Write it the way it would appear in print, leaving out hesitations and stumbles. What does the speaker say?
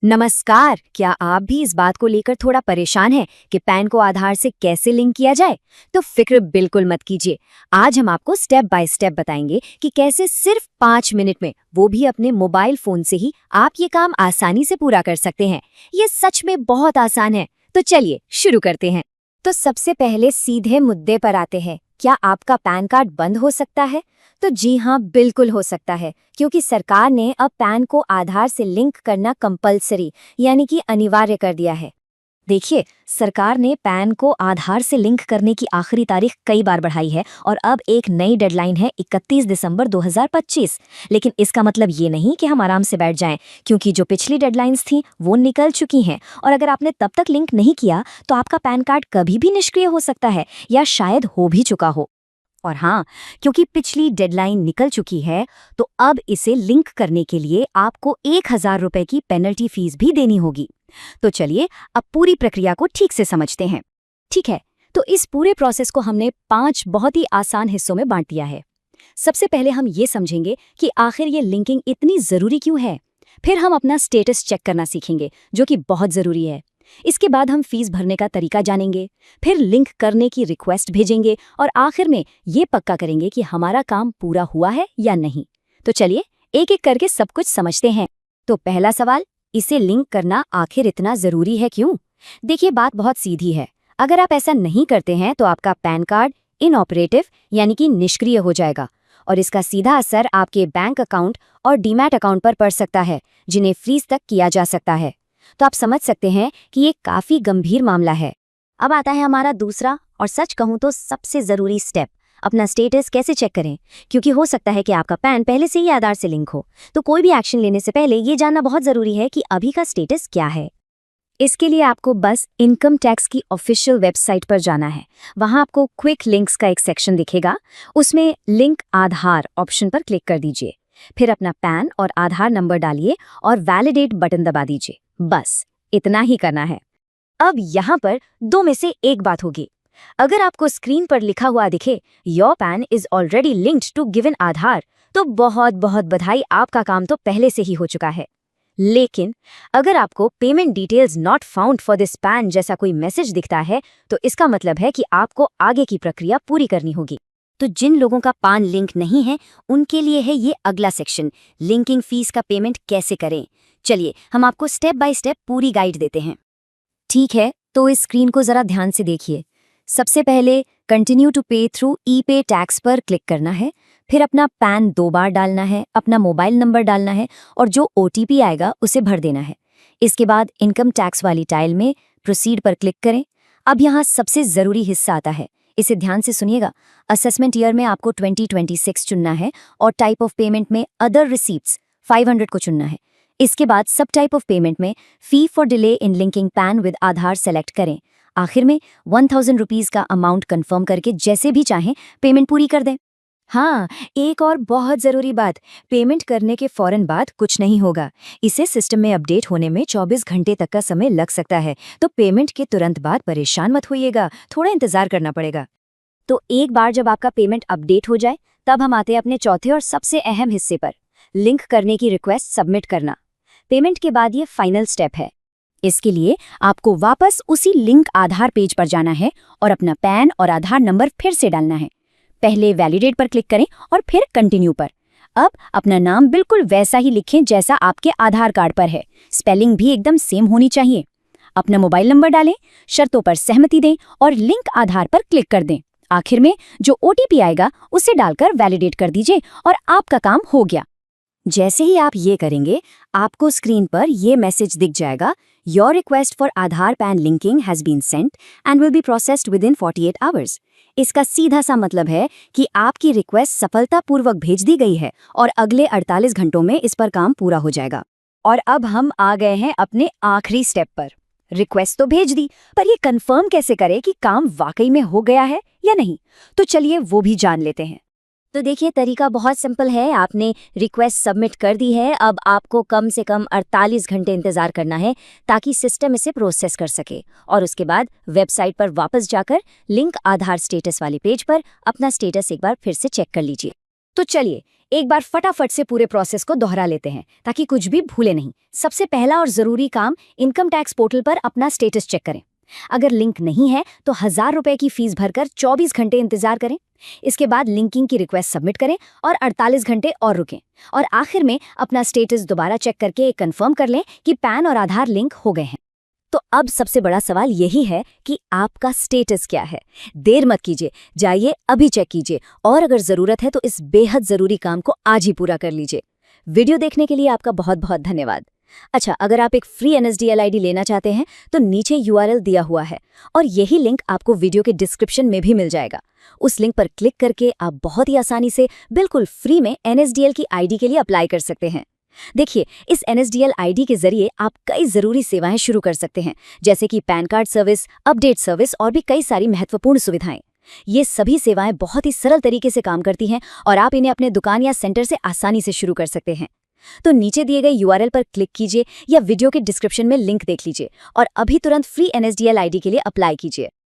नमस्कार। क्या आप भी इस बात को लेकर थोड़ा परेशान हैं कि पैन को आधार से कैसे लिंक किया जाए? तो फिक्र बिल्कुल मत कीजिए। आज हम आपको स्टेप बाय स्टेप बताएंगे कि कैसे सिर्फ 5 मिनट में, वो भी अपने मोबाइल फोन से ही, आप ये काम आसानी से पूरा कर सकते हैं। ये सच में बहुत आसान है। तो चलिए शुरू करते हैं। तो सबसे पहले सीधे मुद्दे पर आते हैं। क्या आपका पैन कार्ड बंद हो सकता है? तो जी हाँ, बिल्कुल हो सकता है, क्योंकि सरकार ने अब पैन को आधार से लिंक करना कंपलसरी यानी कि अनिवार्य कर दिया है। देखिए, सरकार ने पैन को आधार से लिंक करने की आखिरी तारीख कई बार बढ़ाई है और अब एक नई डेडलाइन है 31 दिसंबर 2025। लेकिन इसका मतलब ये नहीं कि हम आराम से बैठ जाएं, क्योंकि जो पिछली डेडलाइंस थी वो निकल चुकी हैं और अगर आपने तब तक लिंक नहीं किया तो आपका पैन कार्ड कभी भी निष्क्रिय हो सकता है या शायद हो भी चुका हो। और हाँ, क्योंकि पिछली डेडलाइन निकल चुकी है तो अब इसे लिंक करने के लिए आपको 1000 रुपए की पेनल्टी फीस भी देनी होगी। तो चलिए अब पूरी प्रक्रिया को ठीक से समझते हैं। ठीक है, तो इस पूरे प्रोसेस को हमने 5 बहुत ही आसान हिस्सों में बांट दिया है। सबसे पहले हम ये समझेंगे कि आखिर ये लिंकिंग इतनी ज़रूरी क्यों है। फिर हम अपना स्टेटस चेक करना सीखेंगे, जो कि बहुत ज़रूरी है। इसके बाद हम फीस भरने का तरीका जानेंगे, फिर लिंक करने की रिक्वेस्ट भेजेंगे और आखिर में ये पक्का करेंगे कि हमारा काम पूरा हुआ है या नहीं। तो चलिए एक एक करके सब कुछ समझते हैं। तो पहला सवाल, इसे लिंक करना आखिर इतना ज़रूरी है क्यों? देखिए, बात बहुत सीधी है। अगर आप ऐसा नहीं करते हैं तो आपका पैन कार्ड इनऑपरेटिव यानी कि निष्क्रिय हो जाएगा और इसका सीधा असर आपके बैंक अकाउंट और डीमैट अकाउंट पर पड़ सकता है, जिन्हें फ्रीज तक किया जा सकता है। तो आप समझ सकते हैं कि ये काफी गंभीर मामला है। अब आता है हमारा दूसरा और सच कहूं तो सबसे जरूरी स्टेप, अपना स्टेटस कैसे चेक करें, क्योंकि हो सकता है कि आपका पैन पहले से ही आधार से लिंक हो। तो कोई भी एक्शन लेने से पहले ये जानना बहुत जरूरी है कि अभी का स्टेटस क्या है। इसके लिए आपको बस इनकम टैक्स की ऑफिशियल वेबसाइट पर जाना है। वहां आपको क्विक लिंक्स का एक सेक्शन दिखेगा, उसमें लिंक आधार ऑप्शन पर क्लिक कर दीजिए। फिर अपना पैन और आधार नंबर डालिए और वैलिडेट बटन दबा दीजिए। बस इतना ही करना है। अब यहाँ पर दो में से एक बात होगी। अगर आपको स्क्रीन पर लिखा हुआ दिखे your PAN is already linked to given Aadhaar, तो बहुत बहुत बधाई, आपका काम तो पहले से ही हो चुका है। लेकिन अगर आपको payment details not found for this pan जैसा कोई मैसेज दिखता है, तो इसका मतलब है कि आपको आगे की प्रक्रिया पूरी करनी होगी। तो जिन लोगों का पैन लिंक नहीं है उनके लिए है ये अगला सेक्शन, लिंकिंग फीस का पेमेंट कैसे करें। चलिए हम आपको स्टेप बाय स्टेप पूरी गाइड देते हैं। ठीक है, तो इस स्क्रीन को जरा ध्यान से देखिए। सबसे पहले कंटिन्यू टू पे थ्रू ई पे टैक्स पर क्लिक करना है। फिर अपना पैन 2 बार डालना है, अपना मोबाइल नंबर डालना है और जो ओटीपी आएगा उसे भर देना है। इसके बाद इनकम टैक्स वाली टाइल में प्रोसीड पर क्लिक करें। अब यहाँ सबसे ज़रूरी हिस्सा आता है, इसे ध्यान से सुनिएगा। असेसमेंट ईयर में आपको 2026 चुनना है और टाइप ऑफ पेमेंट में अदर रिसीप्ट्स 500 को चुनना है। इसके बाद सब टाइप ऑफ पेमेंट में fee for delay in linking pan with Aadhaar select करें। आखिर में 1000 रुपीज़ का अमाउंट कंफर्म करके जैसे भी चाहें पेमेंट पूरी कर दें। हाँ, एक और बहुत ज़रूरी बात, पेमेंट करने के फौरन बाद कुछ नहीं होगा। इसे सिस्टम में अपडेट होने में 24 घंटे तक का समय लग सकता है, तो पेमेंट के तुरंत बाद परेशान मत होइएगा, थोड़ा इंतज़ार करना पड़ेगा। तो एक बार जब आपका पेमेंट अपडेट हो जाए, तब हम आते हैं अपने चौथे और सबसे अहम हिस्से पर, लिंक करने की रिक्वेस्ट सबमिट करना। पेमेंट के बाद ये फाइनल स्टेप है। इसके लिए आपको वापस उसी लिंक आधार पेज पर जाना है और अपना पैन और आधार नंबर फिर से डालना है। पहले वैलिडेट पर क्लिक करें और फिर कंटिन्यू पर। अब अपना नाम बिल्कुल वैसा ही लिखें जैसा आपके आधार कार्ड पर है, स्पेलिंग भी एकदम सेम होनी चाहिए। अपना मोबाइल नंबर डालें, शर्तों पर सहमति दें और लिंक आधार पर क्लिक कर दें। आखिर में जो ओटीपी आएगा उसे डालकर वैलिडेट कर दीजिए और आपका काम हो गया। जैसे ही आप ये करेंगे, आपको स्क्रीन पर ये मैसेज दिख जाएगा, your request for Aadhaar PAN linking has been sent and will be processed within 48 hours. इसका सीधा सा मतलब है कि आपकी रिक्वेस्ट सफलतापूर्वक भेज दी गई है और अगले 48 घंटों में इस पर काम पूरा हो जाएगा। और अब हम आ गए हैं अपने आखिरी स्टेप पर। रिक्वेस्ट तो भेज दी, पर ये कंफर्म कैसे करें कि काम वाकई में हो गया है या नहीं? तो चलिए वो भी जान लेते हैं। तो देखिए, तरीका बहुत सिंपल है। आपने रिक्वेस्ट सबमिट कर दी है, अब आपको कम से कम 48 घंटे इंतजार करना है ताकि सिस्टम इसे प्रोसेस कर सके। और उसके बाद वेबसाइट पर वापस जाकर लिंक आधार स्टेटस वाले पेज पर अपना स्टेटस एक बार फिर से चेक कर लीजिए। तो चलिए एक बार फटाफट से पूरे प्रोसेस को दोहरा लेते हैं ताकि कुछ भी भूले नहीं। सबसे पहला और जरूरी काम, इनकम टैक्स पोर्टल पर अपना स्टेटस चेक करें। अगर लिंक नहीं है तो 1000 रुपए की फीस भरकर 24 घंटे इंतजार करें। इसके बाद लिंकिंग की रिक्वेस्ट सबमिट करें और 48 घंटे और रुकें। और आखिर में अपना स्टेटस दोबारा चेक करके कंफर्म कर लें कि पैन और आधार लिंक हो गए हैं। तो अब सबसे बड़ा सवाल यही है कि आपका स्टेटस क्या है। देर मत कीजिए, जाइए अभी चेक कीजिए और अगर जरूरत है तो इस बेहद जरूरी काम को आज ही पूरा कर लीजिए। वीडियो देखने के लिए आपका बहुत बहुत धन्यवाद। अच्छा, अगर आप एक फ्री NSDL ID लेना चाहते हैं तो नीचे URL दिया हुआ है और यही लिंक आपको वीडियो के डिस्क्रिप्शन में भी मिल जाएगा। उस लिंक पर क्लिक करके आप बहुत ही आसानी से बिल्कुल फ्री में NSDL की ID के लिए अप्लाई कर सकते हैं। देखिए, इस NSDL ID के जरिए आप कई जरूरी सेवाएं शुरू कर सकते हैं, जैसे कि pan card service, update service और भी कई सारी महत्वपूर्ण सुविधाएं। ये सभी सेवाएं बहुत ही सरल तरीके से काम करती हैं और आप इन्हें अपने दुकान या सेंटर से आसानी से शुरू कर सकते हैं। तो नीचे दिए गए URL पर क्लिक कीजिए या वीडियो के डिस्क्रिप्शन में लिंक देख लीजिए और अभी तुरंत फ्री NSDL ID के लिए अप्लाई कीजिए।